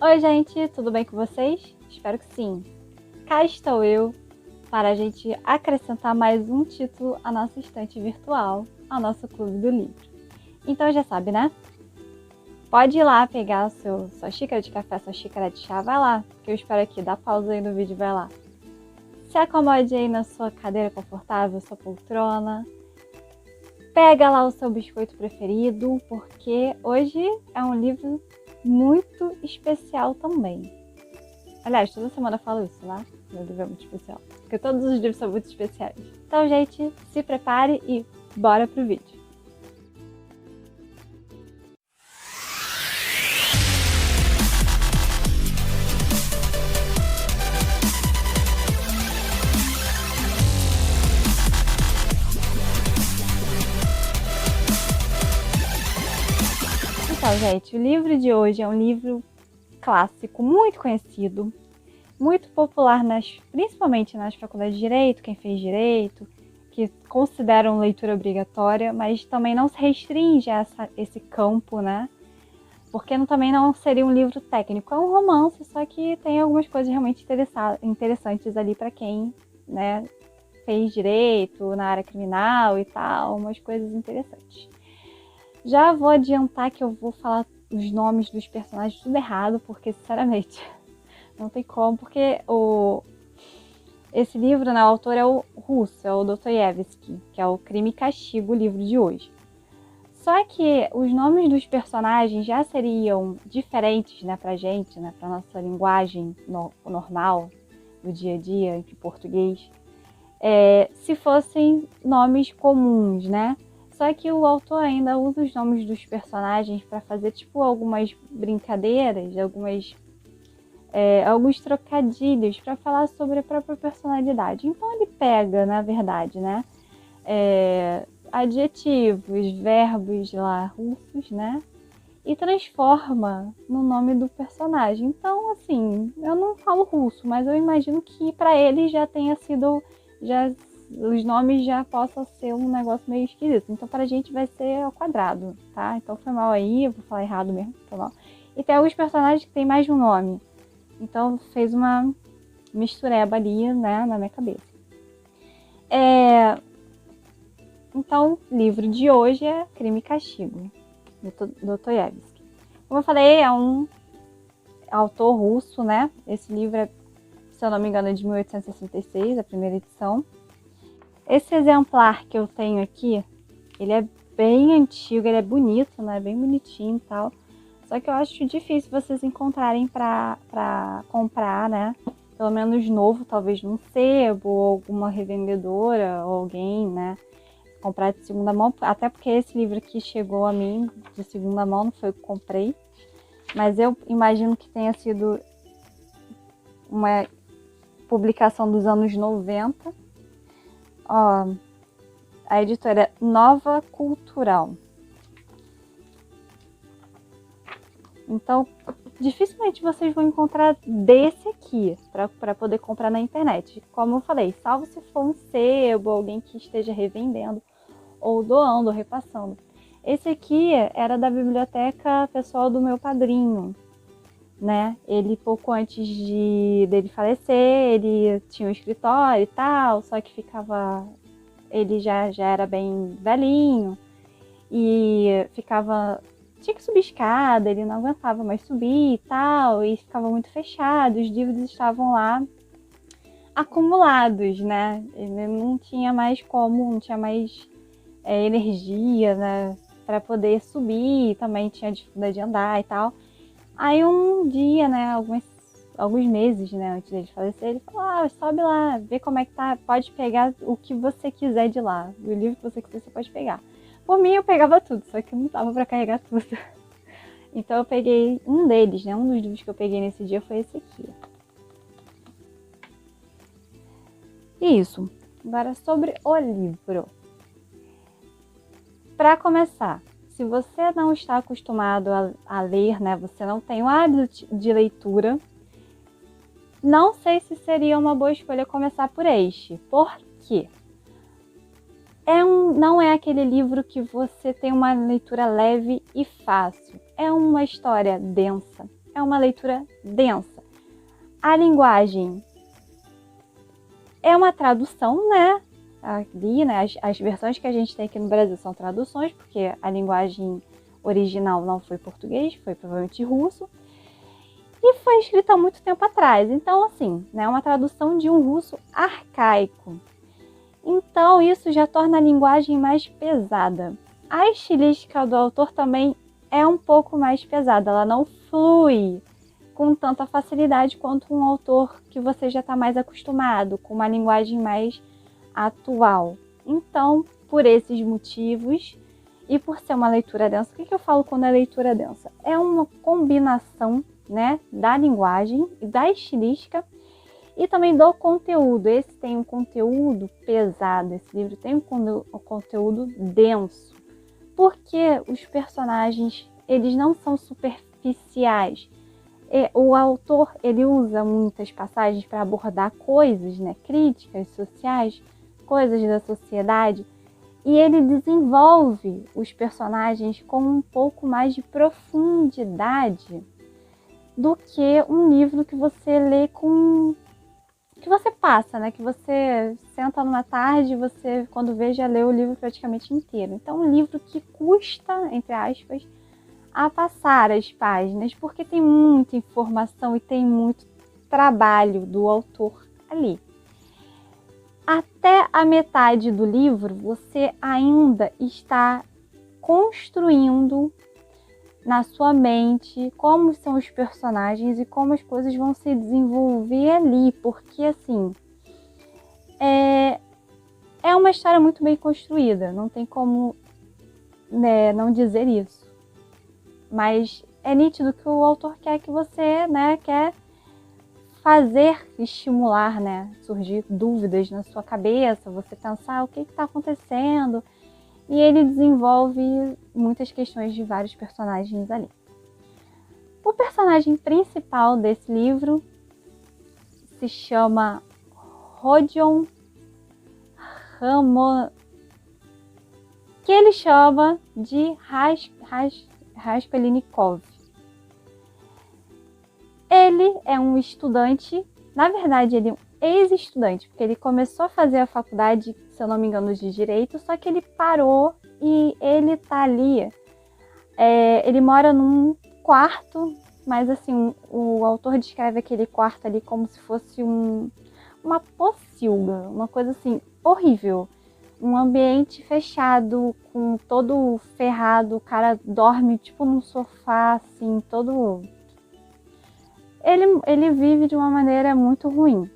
Oi, gente, tudo bem com vocês? Espero que sim. Cá estou eu para a gente acrescentar mais um título à nossa estante virtual, ao nosso clube do livro. Então já sabe, né? Pode ir lá pegar sua xícara de café, sua xícara de chá, vai lá, que eu espero aqui, dá pausa aí no vídeo, vai lá. Se acomode aí na sua cadeira confortável, sua poltrona. Pega lá o seu biscoito preferido, porque hoje é um livro muito especial também. Aliás, toda semana eu falo isso, né? Meu livro é muito especial. Porque todos os livros são muito especiais. Então, gente, se prepare e bora pro vídeo. Então, gente, o livro de hoje é um livro clássico, muito conhecido, muito popular, principalmente nas faculdades de Direito, quem fez Direito, que consideram leitura obrigatória, mas também não se restringe a esse campo, né? Porque também não seria um livro técnico, é um romance, só que tem algumas coisas realmente interessantes ali para quem, né, fez Direito na área criminal e tal, umas coisas interessantes. Já vou adiantar que eu vou falar os nomes dos personagens tudo errado, porque, sinceramente, não tem como, porque esse livro, né, o autor é o russo, é o Dostoiévski, que é o Crime e Castigo, o livro de hoje. Só que os nomes dos personagens já seriam diferentes, né, pra gente, né, pra nossa linguagem normal, do dia a dia, em português, se fossem nomes comuns, né? Só que o autor ainda usa os nomes dos personagens para fazer tipo algumas brincadeiras, alguns trocadilhos para falar sobre a própria personalidade. Então ele pega, na verdade, né, adjetivos, verbos lá russos, né, e transforma no nome do personagem. Então, assim, eu não falo russo, mas eu imagino que para ele já tenha sido, os nomes já possam ser um negócio meio esquisito. Então, pra gente vai ser ao quadrado, tá? Então, foi mal aí, eu vou falar errado mesmo, foi mal. E tem alguns personagens que tem mais de um nome. Então, fez uma mistureba ali, né, na minha cabeça. Então, o livro de hoje é Crime e Castigo, do Dostoiévski. Como eu falei, é um autor russo, né? Esse livro é, se eu não me engano, é de 1866, a primeira edição. Esse exemplar que eu tenho aqui, ele é bem antigo, ele é bonito, né? Bem bonitinho e tal. Só que eu acho difícil vocês encontrarem pra comprar, né? Pelo menos novo, talvez num sebo, ou alguma revendedora, ou alguém, né? Comprar de segunda mão. Até porque esse livro aqui chegou a mim de segunda mão, não foi o que comprei. Mas eu imagino que tenha sido uma publicação dos anos 90. Ó, a editora é Nova Cultural. Então, dificilmente vocês vão encontrar desse aqui para poder comprar na internet. Como eu falei, salvo se for um sebo, alguém que esteja revendendo, ou doando, ou repassando. Esse aqui era da biblioteca pessoal do meu padrinho, né? Ele, pouco antes dele falecer, ele tinha um escritório e tal, só que ele já era bem velhinho e tinha que subir escada, ele não aguentava mais subir e tal, e ficava muito fechado, os livros estavam lá acumulados, né? Ele não tinha mais não tinha mais energia, né, para poder subir, também tinha dificuldade de andar e tal. Aí um dia, né, alguns meses, né, antes dele falecer, ele falou, sobe lá, vê como é que tá, pode pegar o que você quiser de lá, o livro que você quiser você pode pegar. Por mim eu pegava tudo, só que não dava para carregar tudo. Então eu peguei um deles, né, um dos livros que eu peguei nesse dia foi esse aqui. Isso. Agora sobre o livro. Para começar, se você não está acostumado a ler, né, você não tem o hábito de leitura, não sei se seria uma boa escolha começar por este. Por quê? Não é aquele livro que você tem uma leitura leve e fácil. É uma história densa. é uma leitura densa. A linguagem é uma tradução, né? Ali, né? As versões que a gente tem aqui no Brasil são traduções, porque a linguagem original não foi português, foi provavelmente russo. E foi escrita há muito tempo atrás. Então, assim, né? Uma tradução de um russo arcaico. Então, isso já torna a linguagem mais pesada. A estilística do autor também é um pouco mais pesada. Ela não flui com tanta facilidade quanto um autor que você já está mais acostumado, com uma linguagem mais atual. Então, por esses motivos e por ser uma leitura densa, o que eu falo quando é leitura densa? É uma combinação, né, da linguagem e da estilística e também do conteúdo. Esse tem um conteúdo pesado, esse livro tem um conteúdo denso, porque os personagens, eles não são superficiais. O autor, ele usa muitas passagens para abordar coisas, né, críticas sociais, coisas da sociedade, e ele desenvolve os personagens com um pouco mais de profundidade do que um livro que você lê que você passa, né? Que você senta numa tarde, você, quando vê, já lê o livro praticamente inteiro. Então, um livro que custa, entre aspas, a passar as páginas, porque tem muita informação e tem muito trabalho do autor ali. Até a metade do livro, você ainda está construindo na sua mente como são os personagens e como as coisas vão se desenvolver ali, porque assim é uma história muito bem construída, não tem como, né, não dizer isso, mas é nítido que o autor quer que você, né, quer fazer estimular, né, surgir dúvidas na sua cabeça, você pensar o que está acontecendo. E ele desenvolve muitas questões de vários personagens ali. O personagem principal desse livro se chama Rodion Ramon, que ele chama de Raskolnikov. Ele é um estudante, na verdade ele é um ex-estudante, porque ele começou a fazer a faculdade, se eu não me engano, de Direito, só que ele parou e ele tá ali, ele mora num quarto, mas assim, o autor descreve aquele quarto ali como se fosse uma pocilga, uma coisa assim, horrível. Um ambiente fechado, com todo ferrado, o cara dorme tipo num sofá, assim, todo... Ele vive de uma maneira muito ruim.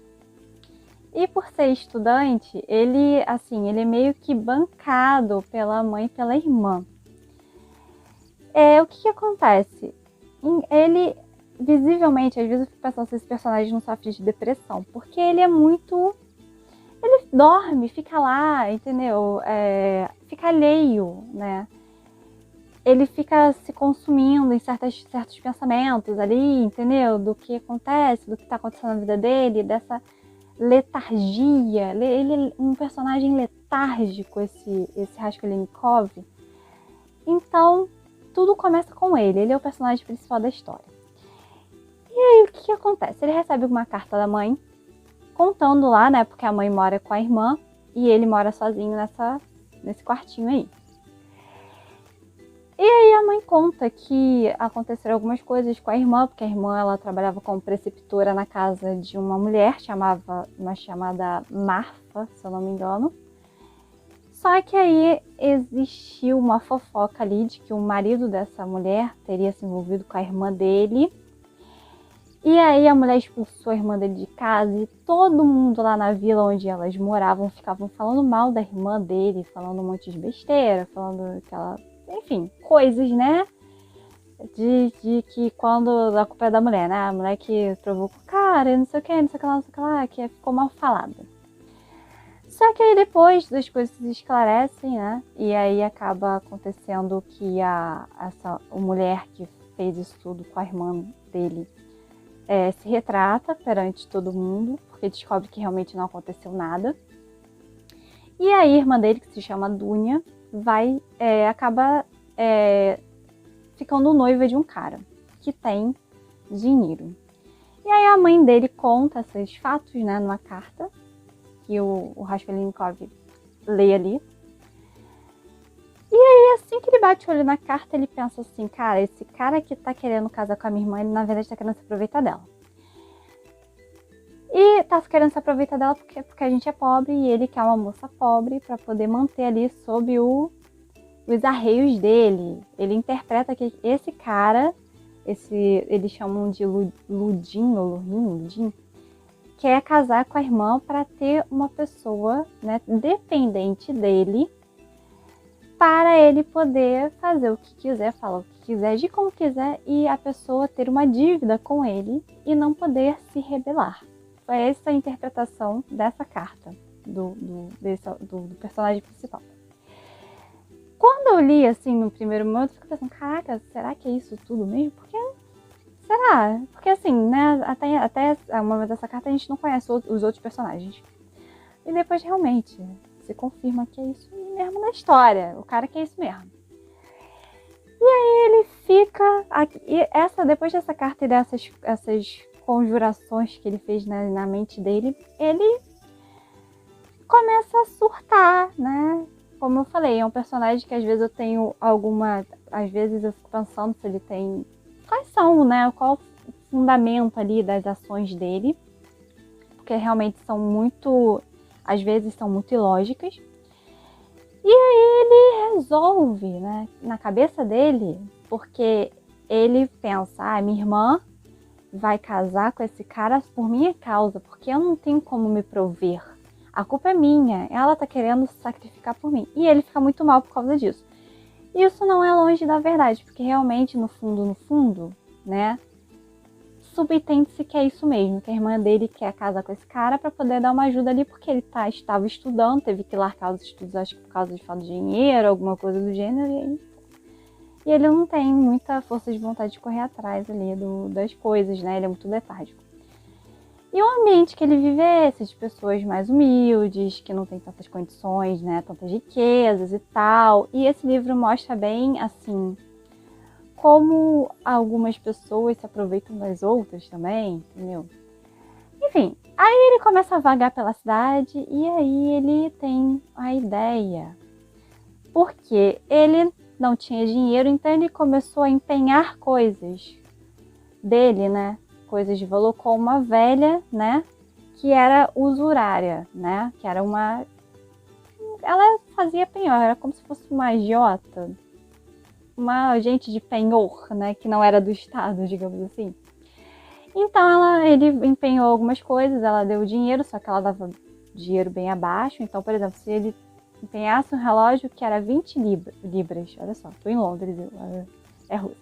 E por ser estudante, ele é meio que bancado pela mãe e pela irmã. O que acontece? Ele, visivelmente, às vezes eu fico pensando se esse personagem não sofre de depressão, porque ele é muito... Ele dorme, fica lá, entendeu? Fica alheio, né? Ele fica se consumindo em certos pensamentos ali, entendeu? Do que acontece, do que está acontecendo na vida dele, dessa letargia. Ele é um personagem letárgico, esse Raskolnikov. Então, tudo começa com ele. Ele é o personagem principal da história. E aí, o que acontece? Ele recebe uma carta da mãe, contando lá, né? Porque a mãe mora com a irmã e ele mora sozinho nesse quartinho aí. E aí a mãe conta que aconteceram algumas coisas com a irmã, porque a irmã, ela trabalhava como preceptora na casa de uma mulher, uma chamada Marfa, se eu não me engano. Só que aí existiu uma fofoca ali de que o marido dessa mulher teria se envolvido com a irmã dele. E aí a mulher expulsou a irmã dele de casa e todo mundo lá na vila onde elas moravam ficavam falando mal da irmã dele, falando um monte de besteira, falando que ela... Enfim, coisas, né? De que quando a culpa é da mulher, né? A mulher que provocou o cara, não sei o que, não sei o que lá, não sei o que lá, que ficou mal falada. Só que aí depois das coisas se esclarecem, né? E aí acaba acontecendo que a mulher que fez isso tudo com a irmã dele se retrata perante todo mundo, porque descobre que realmente não aconteceu nada. E a irmã dele, que se chama Dunya, acaba ficando noiva de um cara que tem dinheiro. E aí a mãe dele conta esses fatos, né, numa carta que o Raskolnikov lê ali. E aí, assim que ele bate o olho na carta, ele pensa assim, cara, esse cara que tá querendo casar com a minha irmã, ele na verdade tá querendo se aproveitar dela. E tá querendo se aproveitar dela porque a gente é pobre e ele quer uma moça pobre pra poder manter ali sob os arreios dele. Ele interpreta que esse cara, eles chamam de Ludin ou Ludin, quer casar com a irmã para ter uma pessoa, né, dependente dele, para ele poder fazer o que quiser, falar o que quiser, de como quiser, e a pessoa ter uma dívida com ele e não poder se rebelar. Foi essa a interpretação dessa carta do personagem principal. Quando eu li, assim, no primeiro momento, eu fiquei pensando, caraca, será que é isso tudo mesmo? Será? Porque, assim, né, até o momento dessa carta a gente não conhece os outros personagens. E depois, realmente, se confirma que é isso mesmo na história. O cara que é isso mesmo. E aí ele fica... depois dessa carta e essas conjurações que ele fez na mente dele, ele começa a surtar, né? Como eu falei, é um personagem que às vezes eu tenho às vezes eu fico pensando se ele tem... Quais são, né? Qual o fundamento ali das ações dele. Porque realmente às vezes são muito ilógicas. E aí ele resolve, né? Na cabeça dele, porque ele pensa, minha irmã vai casar com esse cara por minha causa, porque eu não tenho como me prover. A culpa é minha, ela tá querendo se sacrificar por mim. E ele fica muito mal por causa disso. Isso não é longe da verdade, porque realmente, no fundo, né, subentende-se que é isso mesmo, que a irmã dele quer casar com esse cara para poder dar uma ajuda ali, porque ele estava estudando, teve que largar os estudos, acho que por causa de falta de dinheiro, alguma coisa do gênero, e ele não tem muita força de vontade de correr atrás ali das coisas, né, ele é muito letárgico. E o ambiente que ele vive é esse, de pessoas mais humildes, que não tem tantas condições, né, tantas riquezas e tal. E esse livro mostra bem, assim, como algumas pessoas se aproveitam das outras também, entendeu? Enfim, aí ele começa a vagar pela cidade e aí ele tem a ideia. Porque ele não tinha dinheiro, então ele começou a empenhar coisas dele, né? Coisas de valor com uma velha, né, que era usurária, né, que era ela fazia penhor, era como se fosse uma agiota, uma agente de penhor, né, que não era do Estado, digamos assim. Então ele empenhou algumas coisas, ela deu dinheiro, só que ela dava dinheiro bem abaixo. Então, por exemplo, se ele empenhasse um relógio que era 20 libras, olha só, tô em Londres, é Rússia,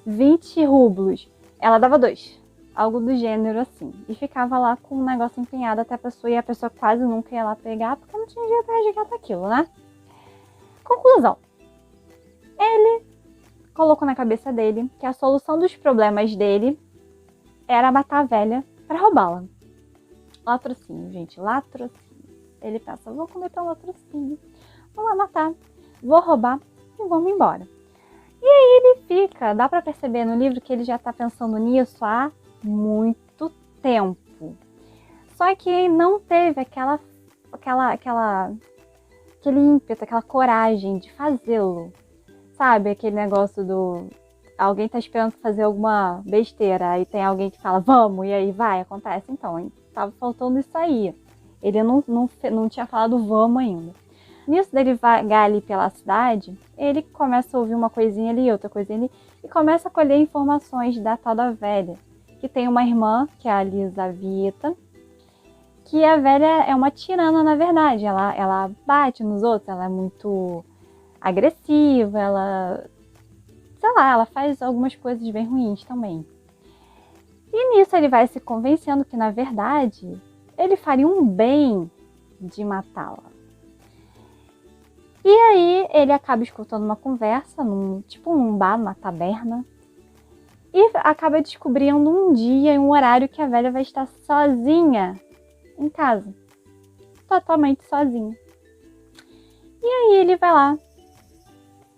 20 rublos, ela dava 2. Algo do gênero assim. E ficava lá com o negócio empenhado até a pessoa, e a pessoa quase nunca ia lá pegar, porque não tinha dinheiro pra resgatar aquilo, né? Conclusão. Ele colocou na cabeça dele que a solução dos problemas dele era matar a velha pra roubá-la. Latrocínio, gente, latrocínio. Ele pensa, vou cometer um latrocínio, vou lá matar, vou roubar e vamos embora. E aí ele fica, dá pra perceber no livro que ele já tá pensando nisso há muito tempo. Só que não teve aquele ímpeto, aquela coragem de fazê-lo. Sabe, aquele negócio do... Alguém tá esperando fazer alguma besteira, aí tem alguém que fala, vamos, e aí vai, acontece. Então, tava faltando isso aí. Ele não tinha falado vamos ainda. Nisso dele vagar ali pela cidade, ele começa a ouvir uma coisinha ali, outra coisinha ali, e começa a colher informações da tal da velha, que tem uma irmã, que é a Lisaveta, que a velha é uma tirana, na verdade. Ela bate nos outros, ela é muito agressiva, ela faz algumas coisas bem ruins também. E nisso ele vai se convencendo que, na verdade, ele faria um bem de matá-la. E aí ele acaba escutando uma conversa, num bar, numa taberna, e acaba descobrindo um dia e um horário que a velha vai estar sozinha em casa. Totalmente sozinha. E aí ele vai lá,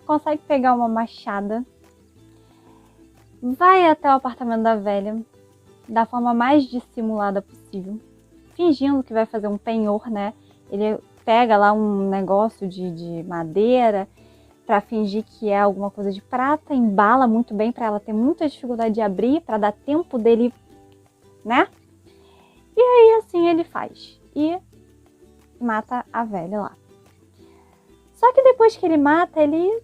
consegue pegar uma machada vai até o apartamento da velha da forma mais dissimulada possível, fingindo que vai fazer um penhor, né? Ele pega lá um negócio de madeira para fingir que é alguma coisa de prata, embala muito bem para ela ter muita dificuldade de abrir, para dar tempo dele, né? E aí assim ele faz e mata a velha lá. Só que depois que ele mata, ele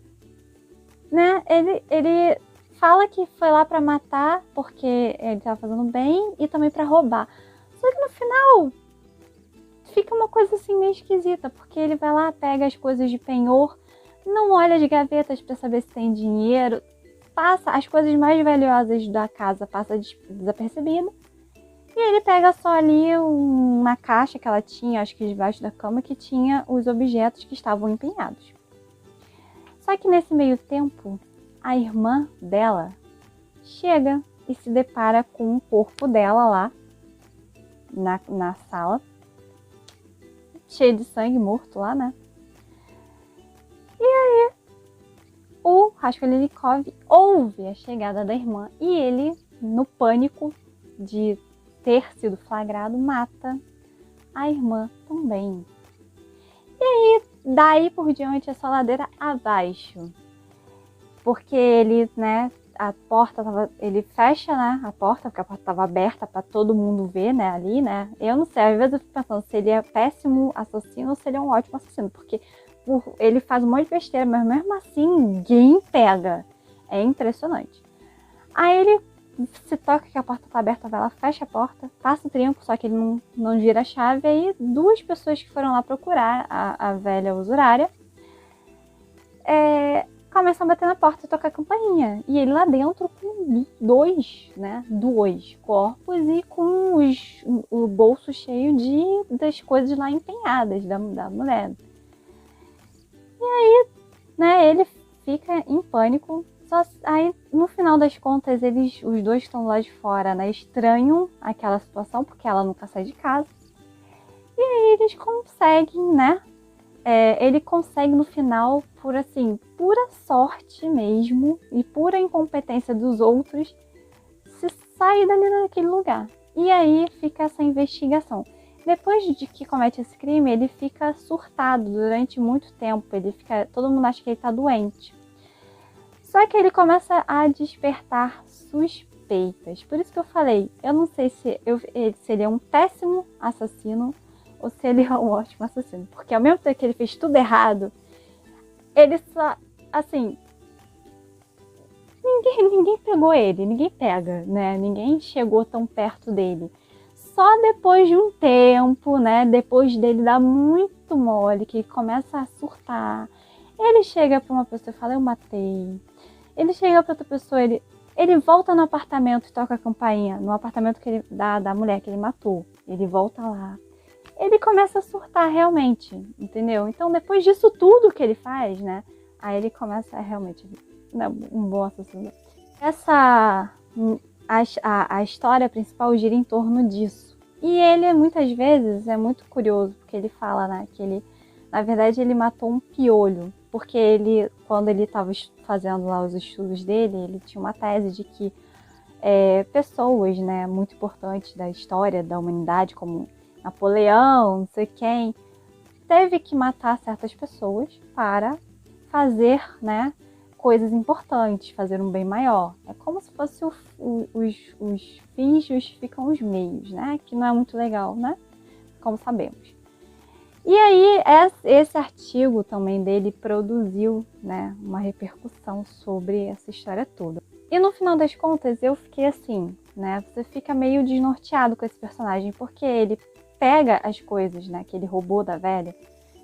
fala que foi lá para matar porque ele estava fazendo bem e também para roubar. Só que no final fica uma coisa assim meio esquisita, porque ele vai lá, pega as coisas de penhor, não olha as gavetas para saber se tem dinheiro, passa as coisas mais valiosas da casa, passa desapercebido. E ele pega só ali uma caixa que ela tinha, acho que debaixo da cama, que tinha os objetos que estavam empenhados. Só que nesse meio tempo, a irmã dela chega e se depara com o corpo dela lá na sala, cheio de sangue, morto lá, né? E aí, o Raskolnikov ouve a chegada da irmã e ele, no pânico de ter sido flagrado, mata a irmã também. E aí, daí por diante, é só ladeira abaixo. Porque ele, né, a porta tava, ele fecha, né, a porta, porque a porta estava aberta para todo mundo ver, né, ali, né. Eu não sei, às vezes eu fico pensando se ele é péssimo assassino ou se ele é um ótimo assassino, porque ele faz um monte de besteira, mas mesmo assim ninguém pega. É impressionante. Aí ele se toca que a porta tá aberta, vai lá, fecha a porta, passa o trinco, só que ele não gira a chave. Aí duas pessoas que foram lá procurar a velha usurária começam a bater na porta e tocar a campainha. E ele lá dentro com dois corpos e com o bolso cheio das coisas lá empenhadas da mulher. E aí, né, ele fica em pânico. Aí, no final das contas, os dois estão lá de fora, né, estranham aquela situação, porque ela nunca sai de casa. E aí eles conseguem, né, ele consegue no final, por assim, pura sorte mesmo e pura incompetência dos outros, se sair dali daquele lugar. E aí fica essa investigação. Depois de que comete esse crime, ele fica surtado durante muito tempo. Todo mundo acha que ele está doente. Só que ele começa a despertar suspeitas. Por isso que eu falei, eu não sei se ele é um péssimo assassino ou se ele é um ótimo assassino. Porque ao mesmo tempo que ele fez tudo errado, ele só, assim, ninguém pegou ele, ninguém pega, né? Ninguém chegou tão perto dele. Só depois de um tempo, né? Depois dele dar muito mole, que ele começa a surtar, ele chega para uma pessoa e fala, eu matei. Ele chega para outra pessoa, ele volta no apartamento e toca a campainha, no apartamento da mulher que ele matou. Ele volta lá. Ele começa a surtar realmente, entendeu? Então, depois disso tudo que ele faz, né? Aí ele começa a realmente, né, um bom assassino. A história principal gira em torno disso. E ele, muitas vezes, é muito curioso, porque ele fala, né, que ele, na verdade, ele matou um piolho. Porque quando ele estava fazendo lá os estudos dele, ele tinha uma tese de que pessoas, né, muito importantes da história da humanidade, como Napoleão, não sei quem, teve que matar certas pessoas para fazer, né, coisas importantes, fazer um bem maior. É como se fosse os fins justificam os meios, né, que não é muito legal, né, como sabemos. E aí, esse artigo também dele produziu, né, uma repercussão sobre essa história toda. E no final das contas, eu fiquei assim, né, você fica meio desnorteado com esse personagem, porque ele pega as coisas, né, que ele roubou da velha,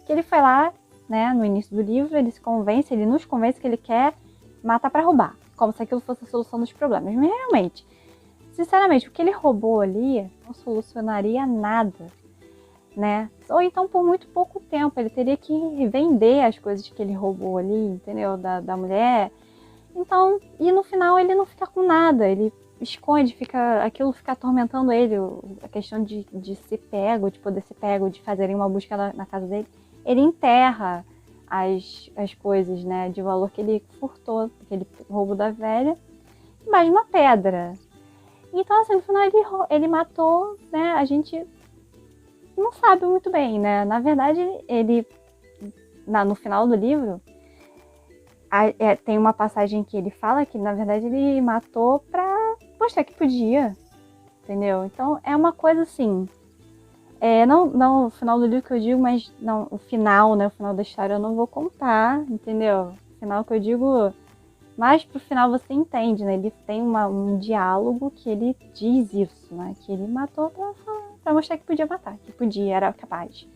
que ele foi lá, né, no início do livro, ele nos convence que ele quer matar para roubar, como se aquilo fosse a solução dos problemas. Mas realmente, sinceramente, o que ele roubou ali não solucionaria nada, né? Ou então por muito pouco tempo, ele teria que vender as coisas que ele roubou ali, entendeu? Da mulher. Então, e no final ele não fica com nada, ele esconde, aquilo fica atormentando ele, a questão de ser pego, de poder ser pego, de fazerem uma busca na casa dele. Ele enterra as coisas, né, de valor que ele furtou, aquele roubo da velha, debaixo de uma pedra. Então, assim, no final ele matou, né? A gente não sabe muito bem, né? Na verdade, no final do livro, tem uma passagem que ele fala que, na verdade, ele matou pra mostrar que podia, entendeu? Então, é uma coisa assim... não o final do livro que eu digo, mas não, o final, né? O final da história eu não vou contar, entendeu? O final que eu digo... Mas pro final você entende, né? Ele tem um diálogo que ele diz isso, né? Que ele matou pra mostrar que podia matar, que podia, era capaz.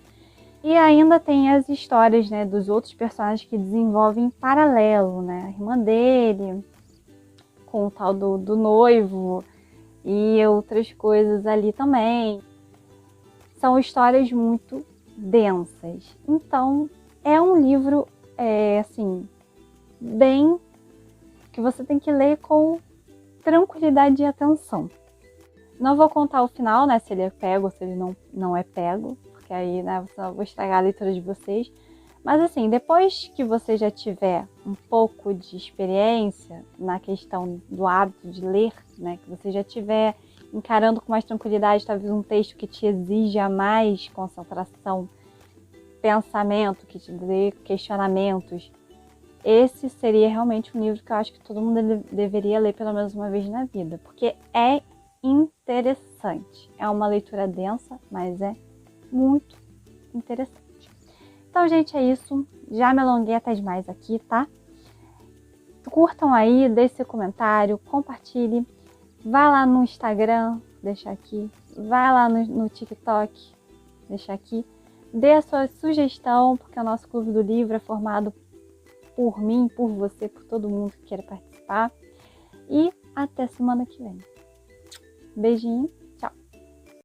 E ainda tem as histórias, né, dos outros personagens que desenvolvem em paralelo, né? A irmã dele, com o tal do noivo e outras coisas ali também. São histórias muito densas. Então, é um livro, assim, bem... que você tem que ler com tranquilidade e atenção. Não vou contar o final, né, se ele é pego ou se ele não é pego, porque aí, né, eu vou estragar a leitura de vocês. Mas assim, depois que você já tiver um pouco de experiência na questão do hábito de ler, né, que você já tiver encarando com mais tranquilidade, talvez um texto que te exija mais concentração, pensamento, que te dê questionamentos, esse seria realmente um livro que eu acho que todo mundo deveria ler pelo menos uma vez na vida, porque é interessante. É uma leitura densa, mas é muito interessante. Então, gente, é isso. Já me alonguei até demais aqui, tá? Curtam aí, deixe seu comentário, compartilhe. Vai lá no Instagram, deixa aqui. Vai lá no TikTok, deixa aqui. Dê a sua sugestão, porque o nosso Clube do Livro é formado por mim, por você, por todo mundo que queira participar. E até semana que vem. Beijinho.